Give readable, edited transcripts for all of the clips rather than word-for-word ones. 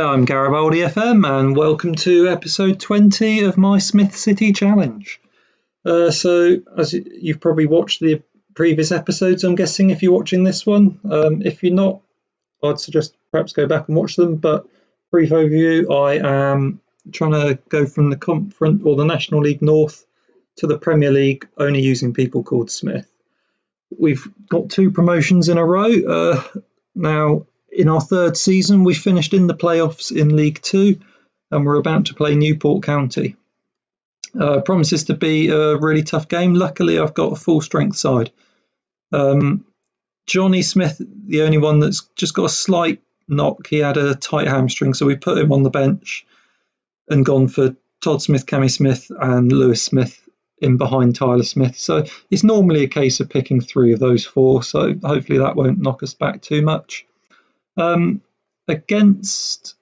I'm Garibaldi FM and welcome to episode 20 of my Smith City Challenge. So, as you've probably watched the previous episodes, I'm guessing, if you're watching this one. If you're not, I'd suggest perhaps go back and watch them, but brief overview, I am trying to go from the Conference or the National League North to the Premier League, only using people called Smith. We've got 2 promotions in a row. Now, in our 3rd season, we finished in the playoffs in League 2 and we're about to play Newport County. Promises to be a really tough game. Luckily, I've got a full strength side. Johnny Smith, the only one that's just got a slight knock. He had a tight hamstring, so we put him on the bench and gone for Todd Smith, Cammy Smith and Lewis Smith in behind Tyler Smith. So it's normally a case of picking 3 of those 4, so hopefully that won't knock us back too much. Against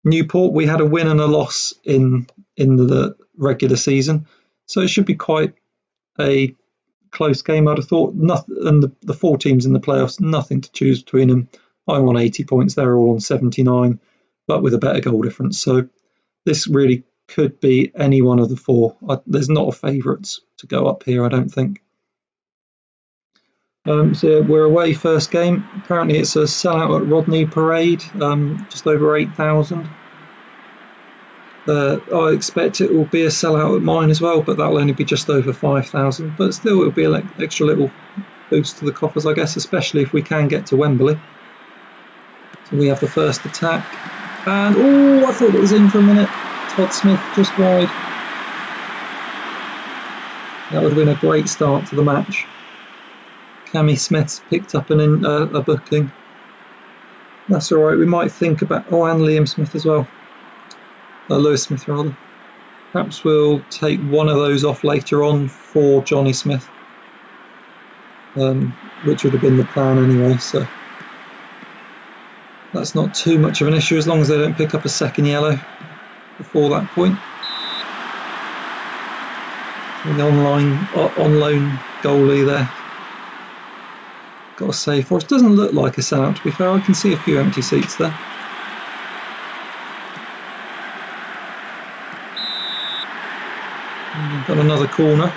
Newport, we had a win and a loss in the regular season, so it should be quite a close game, I'd have thought. Nothing, and the 4 teams in the playoffs, nothing to choose between them. I'm on 80 points, they're all on 79, but with a better goal difference. So this really could be any one of the 4. There's not a favourites to go up here, I don't think. So we're away first game. Apparently it's a sellout at Rodney Parade, just over 8,000. I expect it will be a sellout at mine as well, but that'll only be just over 5,000. But still, it'll be an extra little boost to the coffers, I guess, especially if we can get to Wembley. So we have the first attack. And, I thought it was in for a minute. Todd Smith just wide. That would have been a great start to the match. Cammy Smith's picked up a booking. That's all right. We might think about... and Liam Smith as well. Lewis Smith, rather. Perhaps we'll take one of those off later on for Johnny Smith, which would have been the plan anyway, so that's not too much of an issue as long as they don't pick up a second yellow before that point. And the on loan goalie there. Got a save for us. Doesn't look like a sellout, to be fair. I can see a few empty seats there. Got another corner.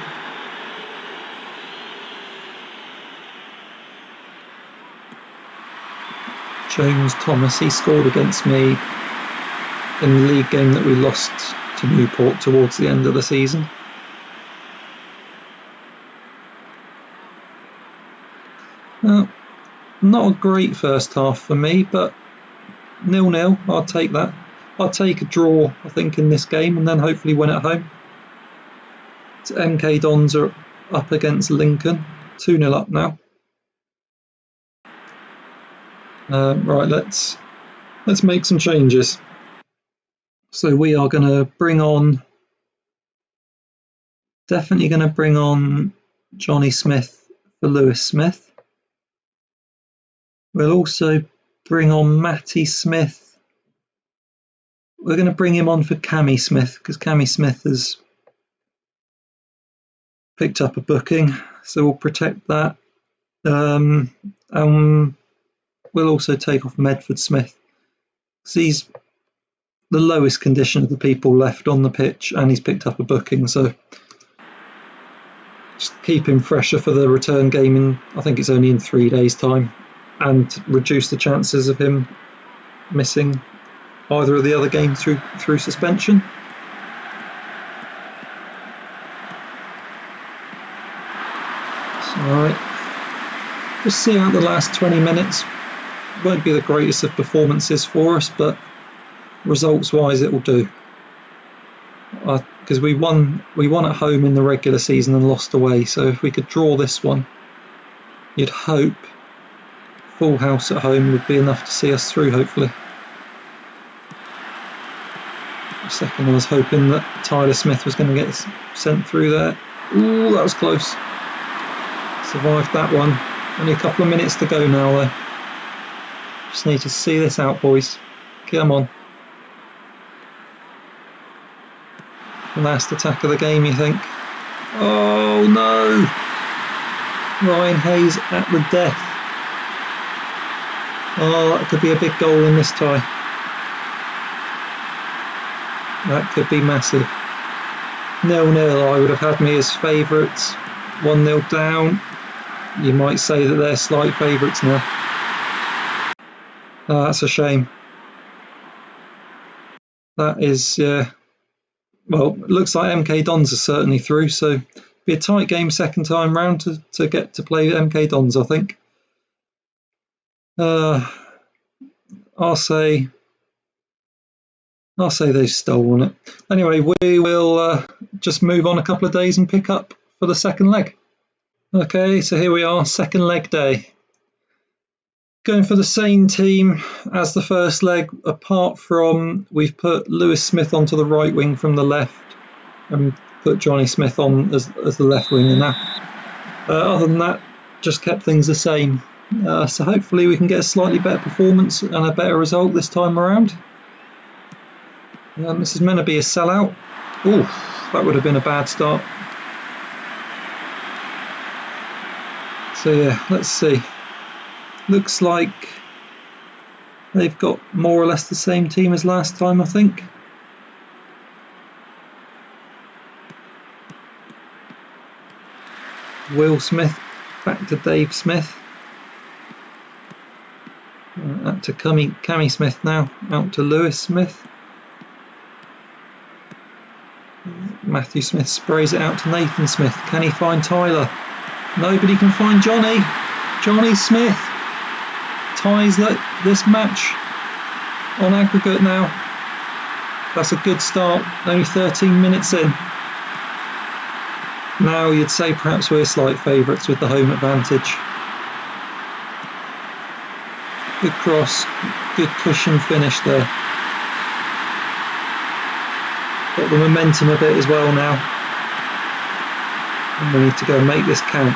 James Thomas, he scored against me in the league game that we lost to Newport towards the end of the season. Not a great first half for me, but 0-0, I'll take that. I'll take a draw, I think, in this game and then hopefully win at home. So MK Dons are up against Lincoln, 2-0 up now. Right, let's make some changes. So we are definitely going to bring on Johnny Smith for Lewis Smith. We'll also bring on Matty Smith. We're going to bring him on for Cammy Smith because Cammy Smith has picked up a booking, so we'll protect that. And we'll also take off Medford Smith because he's the lowest condition of the people left on the pitch and he's picked up a booking, so just keep him fresher for the return game in, I think it's only in 3 days' time, and reduce the chances of him missing either of the other games through suspension. Alright, just see out the last 20 minutes. Won't be the greatest of performances for us, but results wise it will do. Because we won at home in the regular season and lost away, so if we could draw this one, you'd hope full house at home would be enough to see us through, hopefully. For a second I was hoping that Tyler Smith was going to get sent through there. Ooh, that was close. Survived that one. Only a couple of minutes to go now though. Just need to see this out, boys. Come on. Last attack of the game, you think? Oh no! Ryan Hayes at the death. Oh, that could be a big goal in this tie. That could be massive. 0-0, I would have had me as favourites. 1-0 down. You might say that they're slight favourites now. Oh, that's a shame. That is, well, it looks like MK Dons are certainly through, so be a tight game second time round to get to play MK Dons, I think. I'll say they've stolen it. Anyway, we will just move on a couple of days and pick up for the second leg. Okay, so here we are, second leg day. Going for the same team as the first leg, apart from we've put Lewis Smith onto the right wing from the left and put Johnny Smith on as the left winger now. Other than that, just kept things the same. So hopefully we can get a slightly better performance and a better result this time around. This is meant to be a sellout. Ooh, that would have been a bad start. So yeah, let's see. Looks like they've got more or less the same team as last time, I think. Will Smith back to Dave Smith. Out to Cammy Smith now. Out to Lewis Smith. Matthew Smith sprays it out to Nathan Smith. Can he find Tyler? Nobody can find Johnny. Johnny Smith ties this match on aggregate now. That's a good start, only 13 minutes in. Now you'd say perhaps we're slight favourites with the home advantage. Good cross, good cushion finish there. Got the momentum a bit as well now. And we need to go and make this count.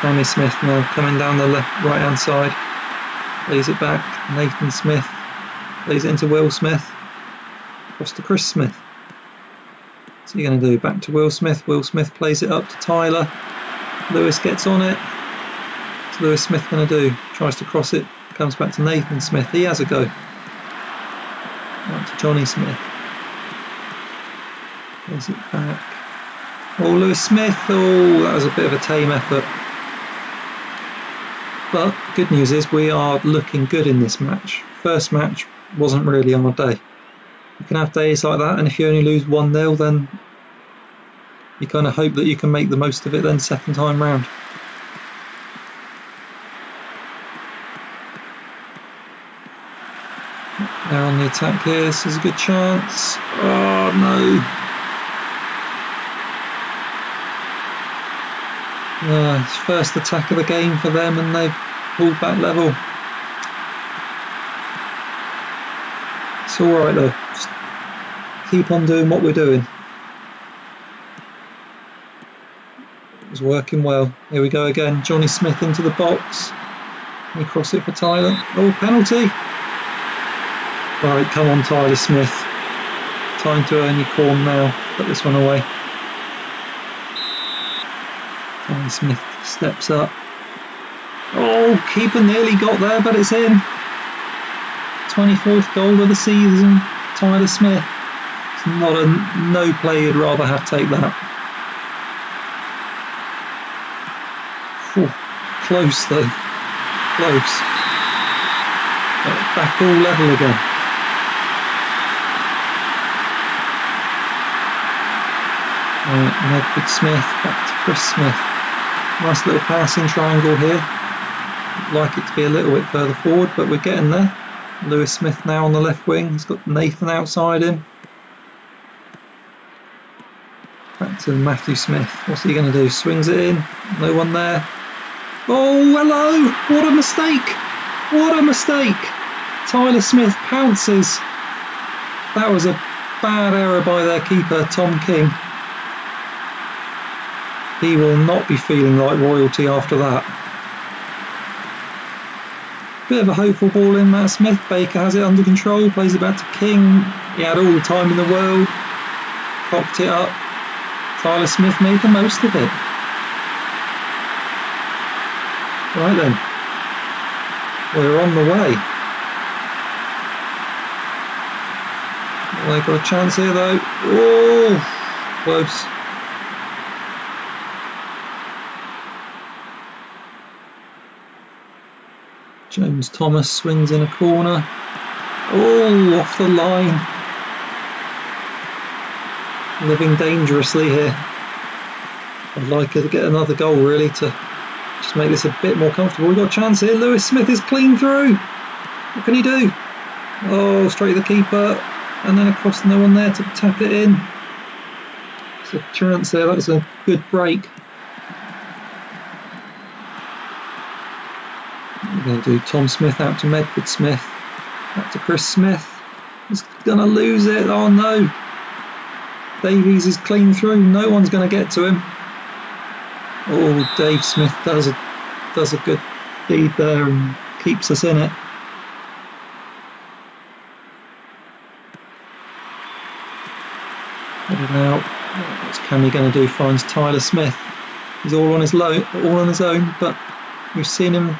Danny Smith now coming down the right hand side. Plays it back. Nathan Smith plays it into Will Smith. Across to Chris Smith. What's he going to do? Back to Will Smith. Will Smith plays it up to Tyler. Lewis gets on it. What's Lewis Smith going to do? Tries to cross it. Comes back to Nathan Smith. He has a go. Back to Johnny Smith. Plays it back. Oh, Lewis Smith. Oh, that was a bit of a tame effort. But good news is we are looking good in this match. First match wasn't really on our day. You can have days like that, and if you only lose 1-0, then you kind of hope that you can make the most of it then second time round. They're on the attack here. This is a good chance. Oh no. It's first attack of the game for them and they've pulled back level. It's alright though, just keep on doing what we're doing. It was working well. Here we go again, Johnny Smith into the box. Can he cross it for Tyler? Oh, penalty! Right, come on Tyler Smith. Time to earn your corn now. Put this one away. Tyler Smith steps up. Oh, keeper nearly got there, but it's in. 24th goal of the season, Tyler Smith. It's not a no play you'd rather have take that. Ooh, close though. Close. Back all level again. Right, Edward Smith back to Chris Smith. Nice little passing triangle here. Like it to be a little bit further forward, but we're getting there. Lewis Smith now on the left wing. He's got Nathan outside him. Back to Matthew Smith. What's he going to do? Swings it in. No one there. Oh, hello! What a mistake! What a mistake! Tyler Smith pounces. That was a bad error by their keeper, Tom King. He will not be feeling like royalty after that. Bit of a hopeful ball in, Matt Smith. Baker has it under control, plays it back to King. He had all the time in the world. Cocked it up. Tyler Smith made the most of it. Right then. We're on the way. They've got a chance here though. Oh, close. James Thomas swings in a corner. Oh, off the line. Living dangerously here. I'd like her to get another goal really to just make this a bit more comfortable. We've got a chance here. Lewis Smith is clean through. What can he do? Oh, straight to the keeper. And then across, no one there to tap it in. There's a chance there. That was a good break. We're going to do Tom Smith out to Medford Smith. Back to Chris Smith. He's going to lose it. Oh no. Davies is clean through. No one's going to get to him. Oh, Dave Smith does a good deed there and keeps us in it. Now, what's Cammy going to do? Finds Tyler Smith. He's all on his own, but we've seen him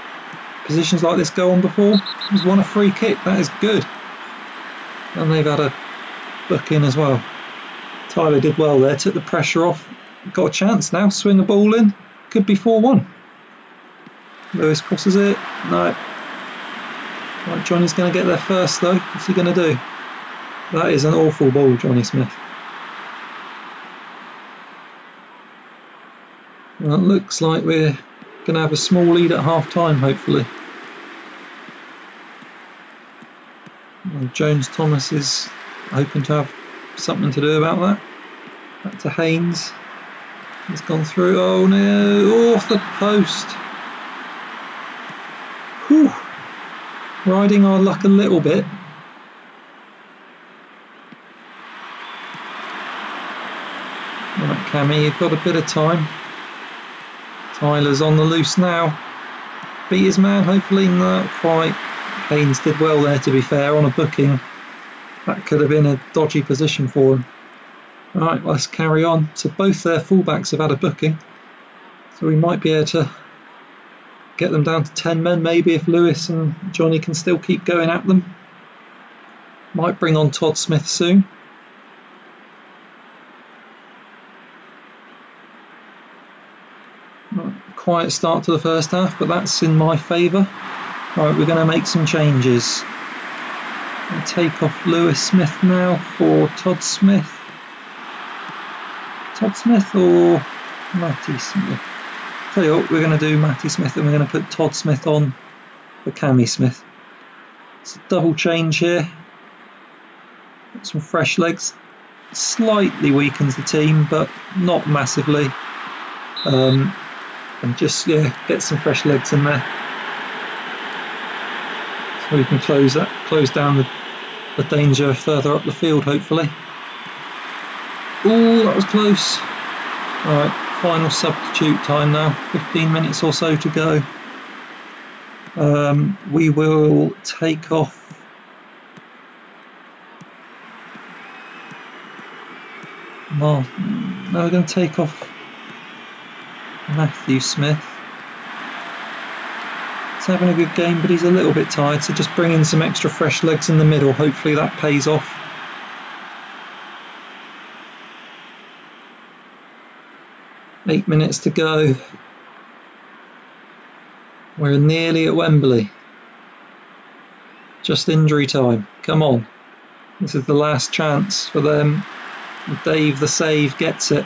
positions like this go on before. He's won a free kick. That is good. And they've had a book in as well. Tyler did well there. Took the pressure off. Got a chance now. Swing a ball in. Could be 4-1. Lewis crosses it. No. Right, Johnny's going to get there first though. What's he going to do? That is an awful ball, Johnny Smith. Well, it looks like we're going to have a small lead at half time, hopefully. Well, Jones Thomas is hoping to have something to do about that. Back to Haynes. He's gone through. Oh no! Off the post. Whew. Riding our luck a little bit. Right, Cammy, you've got a bit of time. Tyler's on the loose now. Beat his man, hopefully. Not quite. Haynes did well there, to be fair, on a booking. That could have been a dodgy position for him. Right, let's carry on. So both their fullbacks have had a booking. So we might be able to get them down to 10 men, maybe, if Lewis and Johnny can still keep going at them. Might bring on Todd Smith soon. Quiet start to the first half, but that's in my favour. Right, we're going to make some changes. I'll take off Lewis Smith now for Todd Smith. Todd Smith or Matty Smith? Tell you what, we're going to do Matty Smith and we're going to put Todd Smith on for Cammy Smith. It's a double change here. Got some fresh legs. Slightly weakens the team, but not massively. And just get some fresh legs in there, so we can close down the danger further up the field, hopefully. Oh, that was close. Alright, final substitute time now. 15 minutes or so to go. We will take off Martin. No, we're going to take off Matthew Smith. He's having a good game, but he's a little bit tired, so just bring in some extra fresh legs in the middle. Hopefully that pays off. Eight minutes to go. We're nearly at Wembley. Just injury time. Come on. This is the last chance for them. Dave the Save gets it.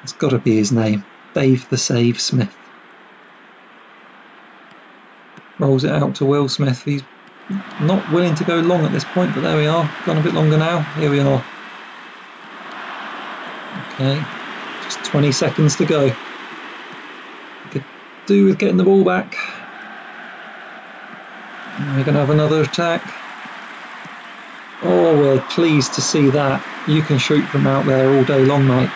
It's got to be his name. Dave the Save Smith. Rolls it out to Will Smith. He's not willing to go long at this point, but there we are. Gone a bit longer now. Here we are. Okay. Just 20 seconds to go. Could do with getting the ball back. And we're going to have another attack. Oh, we're pleased to see that. You can shoot from out there all day long, mate.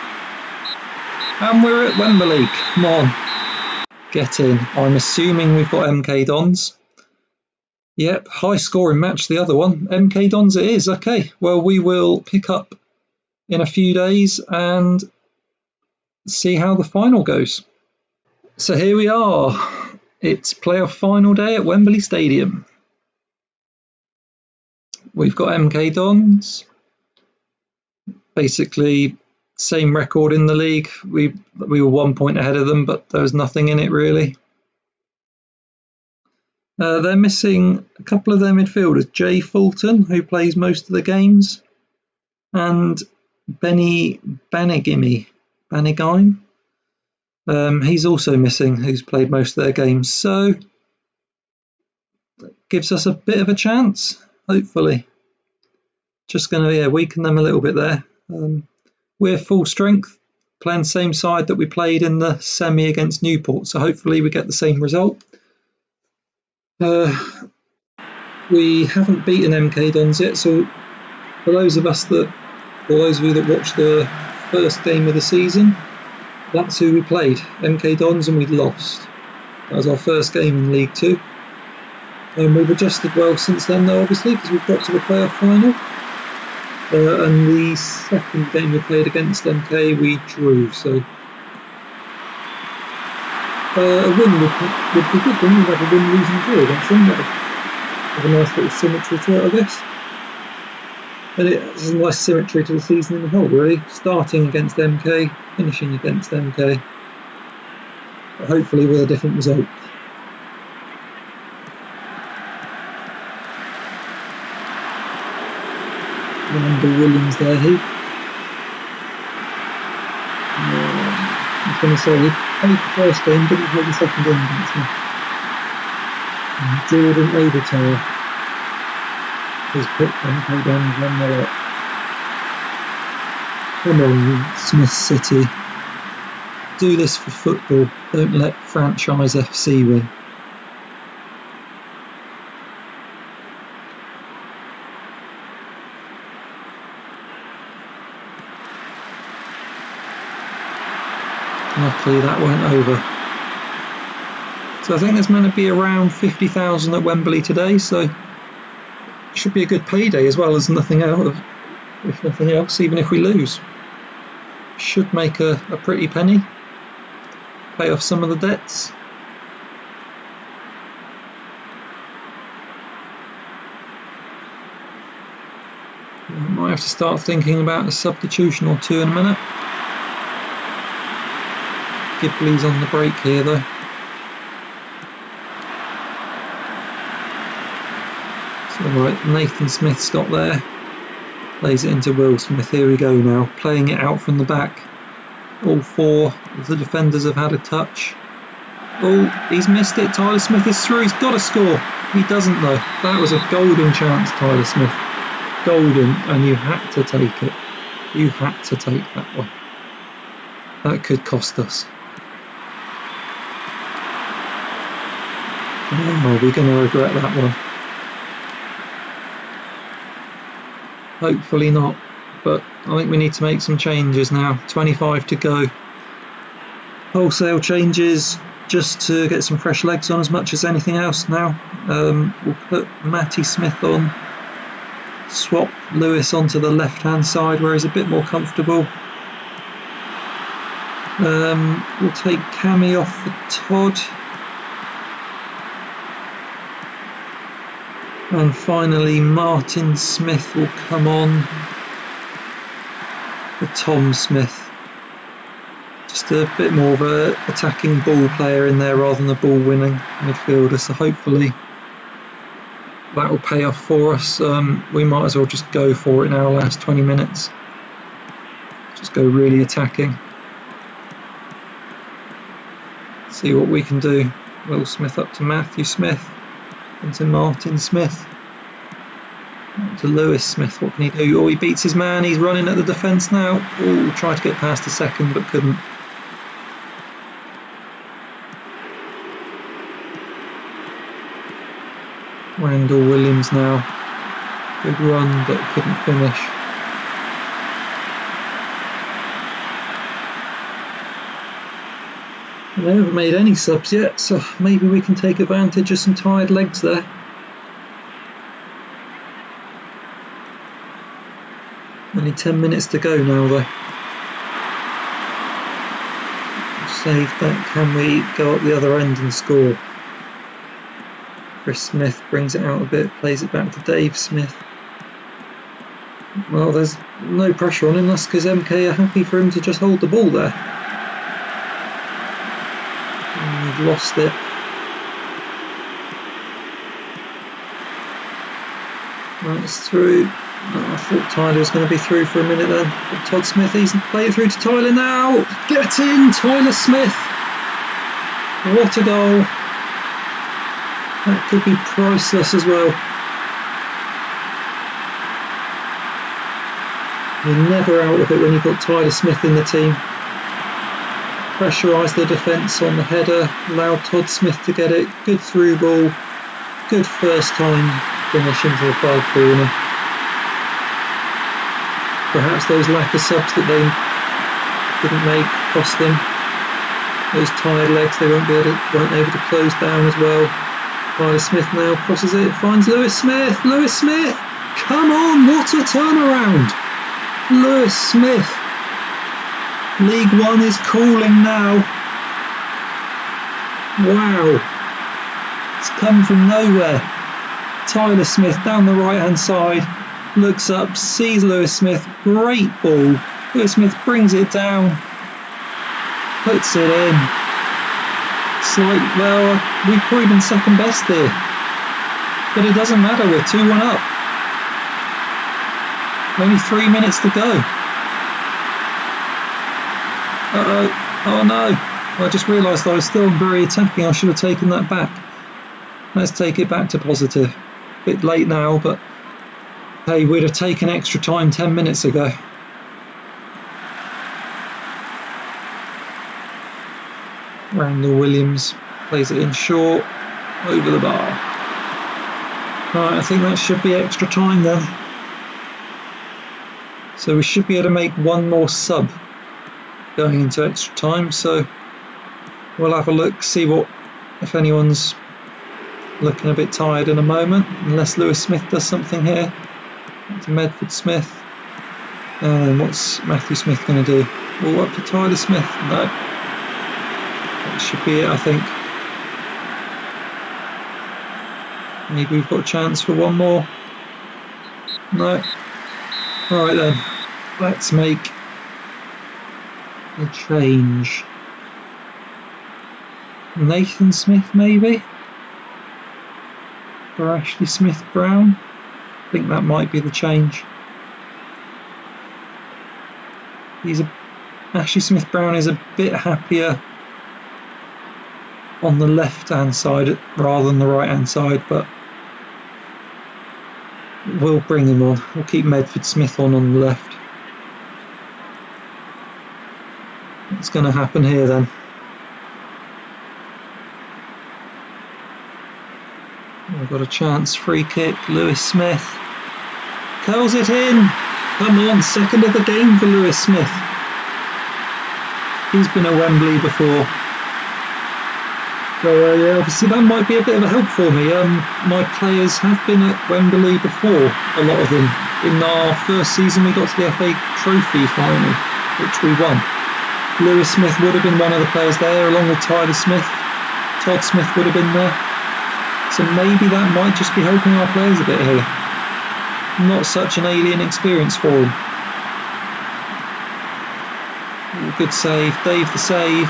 And we're at Wembley. Come on. Get in. I'm assuming we've got MK Dons. Yep, high scoring match, the other one. MK Dons it is. Okay, well, we will pick up in a few days and see how the final goes. So here we are. It's playoff final day at Wembley Stadium. we've got MK Dons. Basically, same record in the league. We were 1 point ahead of them, but there was nothing in it really. They're missing a couple of their midfielders. Jay Fulton, who plays most of the games, and Benny Banigime. He's also missing, who's played most of their games. So, that gives us a bit of a chance, hopefully. Just going to weaken them a little bit there. We're full strength, playing the same side that we played in the semi against Newport, so hopefully we get the same result. We haven't beaten MK Dons yet, so for those of you that watched the first game of the season, that's who we played, MK Dons, and we lost. That was our first game in League 2. We've adjusted well since then though, obviously, because we've got to the playoff final. And the second game we played against MK, we drew, so a win would be good. Then we'd have a win, lose and draw against them. That would have a nice little symmetry to it, I guess. And it's a nice symmetry to the season in the whole, really. Starting against MK, finishing against MK. But hopefully with a different result. Remember Williams there, I was going to say, he played the first game, didn't play the second game against me. And Jordan Overtire has put MK Dons 1-0 up. Come on, Smith City. Do this for football. Don't let Franchise FC win. Luckily that went over. So I think there's meant to be around 50,000 at Wembley today, so it should be a good payday as well as nothing else, if nothing else, even if we lose. Should make a pretty penny. Pay off some of the debts. Might have to start thinking about a substitution or two in a minute. Ghibbli's on the break here though. So right, Nathan Smith's got there. Plays it into Will Smith. Here we go now. Playing it out from the back. All four of the defenders have had a touch. Oh, he's missed it. Tyler Smith is through. He's got to score. He doesn't though. That was a golden chance, Tyler Smith. Golden, and you had to take it. You had to take that one. That could cost us. Oh, we're going to regret that one. Hopefully not, but I think we need to make some changes now. 25 to go. Wholesale changes just to get some fresh legs on as much as anything else now. We'll put Matty Smith on, swap Lewis onto the left hand side where he's a bit more comfortable. We'll take Cammy off for Todd. And finally Martin Smith will come on for Tom Smith. Just a bit more of a attacking ball player in there rather than a ball winning midfielder, so hopefully that will pay off for us. We might as well just go for it now, last 20 minutes. Just go really attacking. See what we can do. Will Smith up to Matthew Smith. Into Martin Smith. To Lewis Smith, what can he do? Oh, he beats his man, he's running at the defence now. Oh, tried to get past the second but couldn't. Randall Williams now. Good run but couldn't finish. They haven't made any subs yet, so maybe we can take advantage of some tired legs there. Only 10 minutes to go now though. Save that. Can we go up the other end and score? Chris Smith brings it out a bit, plays it back to Dave Smith. Well, there's no pressure on him, that's because MK are happy for him to just hold the ball there. And he's lost it. That's through. Oh, I thought Tyler was going to be through for a minute then. But Todd Smith, he's played it through to Tyler now. Get in, Tyler Smith. What a goal. That could be priceless as well. You're never out of it when you've got Tyler Smith in the team. Pressurised the defence on the header, allowed Todd Smith to get it. Good through ball, good first time finish into the far corner. Perhaps those lack of subs that they didn't make cost them. Those tired legs they weren't able to close down as well. Tyler Smith now crosses it, finds Lewis Smith. Lewis Smith! Come on, what a turnaround! Lewis Smith. League One is calling now. Wow. It's come from nowhere. Tyler Smith down the right hand side. Looks up, sees Lewis Smith. Great ball. Lewis Smith brings it down. Puts it in. It's like, well, we've probably been second best here. But it doesn't matter, we're 2-1 up. Only 3 minutes to go. Oh no. I just realised I was still very attacking. I should have taken that back. Let's take it back to positive. Bit late now, but hey, we'd have taken extra time 10 minutes ago. Randall Williams plays it in short, over the bar. Right, I think that should be extra time then. So we should be able to make one more sub going into extra time, so we'll have a look, see if anyone's looking a bit tired in a moment, unless Lewis Smith does something here. To Medford Smith. And what's Matthew Smith going to do? All up to Tyler Smith? No. That should be it, I think. Maybe we've got a chance for one more. No. Alright then. Let's make a change. Nathan Smith maybe? For Ashley Smith-Brown? I think that might be the change. Ashley Smith-Brown is a bit happier on the left-hand side rather than the right-hand side, but we'll bring him on. We'll keep Medford Smith on the left. What's going to happen here then? We've got a chance, free kick, Lewis Smith curls it in. Come on, second of the game for Lewis Smith. He's been at Wembley before. So yeah, obviously that might be a bit of a help for me. My players have been at Wembley before, a lot of them. In our first season we got to the FA Trophy final, which we won. Lewis Smith would have been one of the players there, along with Tyler Smith. Todd Smith would have been there. So maybe that might just be helping our players a bit here. Not such an alien experience for them. Good save, Dave the save.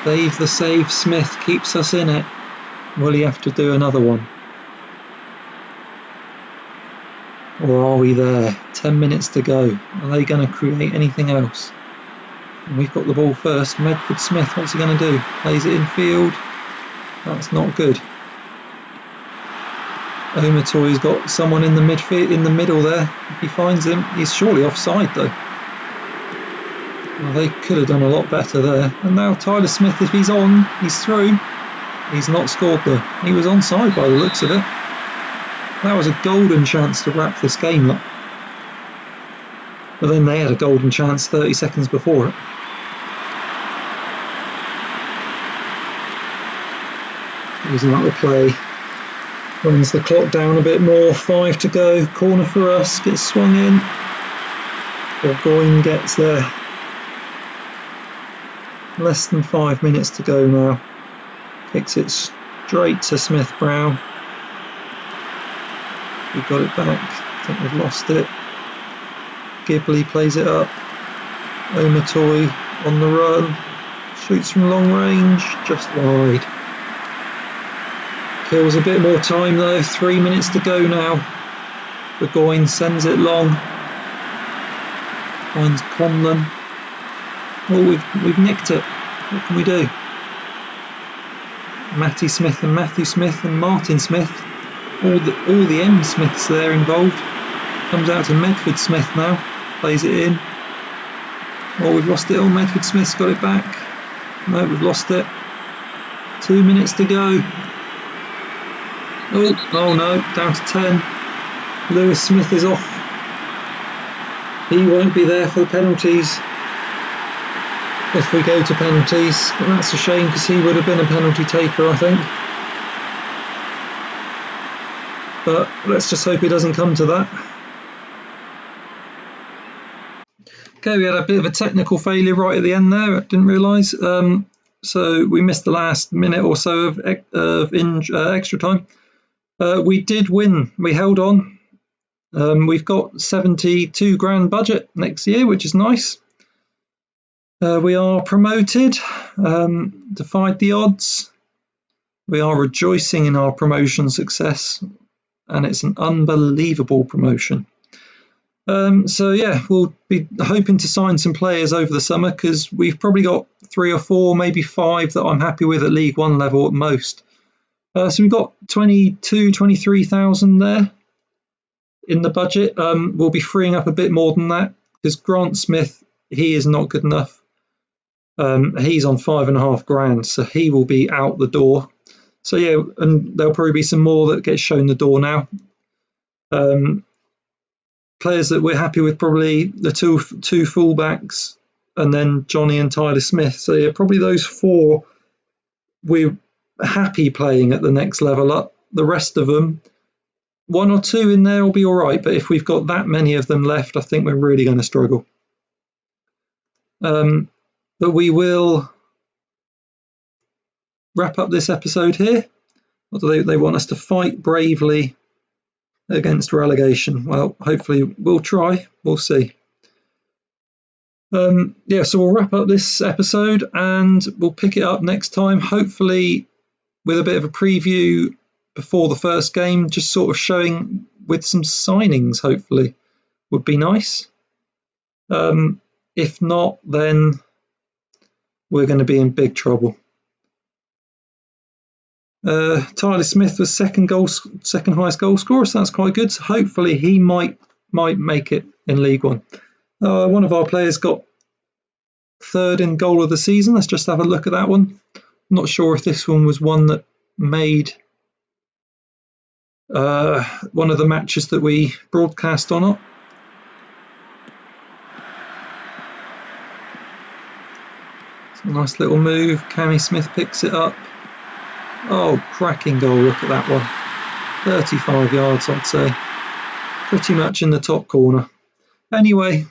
Dave the save, Smith keeps us in it. Will he have to do another one? Or are we there? 10 minutes to go. Are they going to create anything else? And we've got the ball first. Medford Smith, what's he going to do? Plays it in field. That's not good. Omatoy's got someone in the midfield, in the middle there. If he finds him, he's surely offside though. Well, they could have done a lot better there. And now Tyler Smith, if he's on, he's through. He's not scored though. He was onside by the looks of it. That was a golden chance to wrap this game up. But then they had a golden chance 30 seconds before it. Here's another play. Runs the clock down a bit more. 5 to go. Corner for us. Gets swung in. Burgoyne gets there. Less than 5 minutes to go now. Kicks it straight to Smith-Brown. We got it back. I think we've lost it. Ghibli plays it up. Omatoy on the run. Shoots from long range, just wide. Kills a bit more time though, 3 minutes to go now. Burgoyne sends it long. Finds Conlon. Oh, we've nicked it. What can we do? Matty Smith and Matthew Smith and Martin Smith. All the M Smiths there involved. Comes out to Medford Smith now. Plays it in. Oh, we've lost it. Oh, Medford Smith's got it back. No, we've lost it. 2 minutes to go. Oh no, down to 10. Lewis Smith is off. He won't be there for the penalties if we go to penalties. And that's a shame because he would have been a penalty taker, I think. But let's just hope it doesn't come to that. Okay, we had a bit of a technical failure right at the end there. I didn't realise. So we missed the last minute or so of extra time. We did win. We held on. We've got 72 grand budget next year, which is nice. We are promoted. Defied the odds. We are rejoicing in our promotion success, and it's an unbelievable promotion. So yeah, we'll be hoping to sign some players over the summer because we've probably got 3 or 4, maybe 5 that I'm happy with at League One level at most. So we've got 23,000 there in the budget. We'll be freeing up a bit more than that because Grant Smith, he is not good enough. He's on 5.5 grand, so he will be out the door. So yeah, and there'll probably be some more that get shown the door now. Players that we're happy with, probably the two fullbacks, and then Johnny and Tyler Smith. So yeah, probably those 4 we're happy playing at the next level up. The rest of them, 1 or 2 in there will be all right. But if we've got that many of them left, I think we're really going to struggle. But we will wrap up this episode here. Although they want us to fight bravely against relegation. Well, hopefully we'll try. We'll see. Yeah, so we'll wrap up this episode and we'll pick it up next time, hopefully with a bit of a preview before the first game, just sort of showing with some signings, hopefully, would be nice. If not, then we're going to be in big trouble. Tyler Smith was second highest goal scorer, so that's quite good. So hopefully he might make it in League One. One of our players got 3rd in goal of the season. Let's just have a look at that one. I'm not sure if this one was one that made one of the matches that we broadcast or not. It's a nice little move. Cammy Smith picks it up. Oh, cracking goal, look at that one. 35 yards, I'd say. Pretty much in the top corner. Anyway,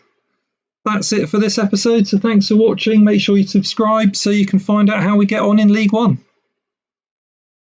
that's it for this episode, so thanks for watching. Make sure you subscribe so you can find out how we get on in League One.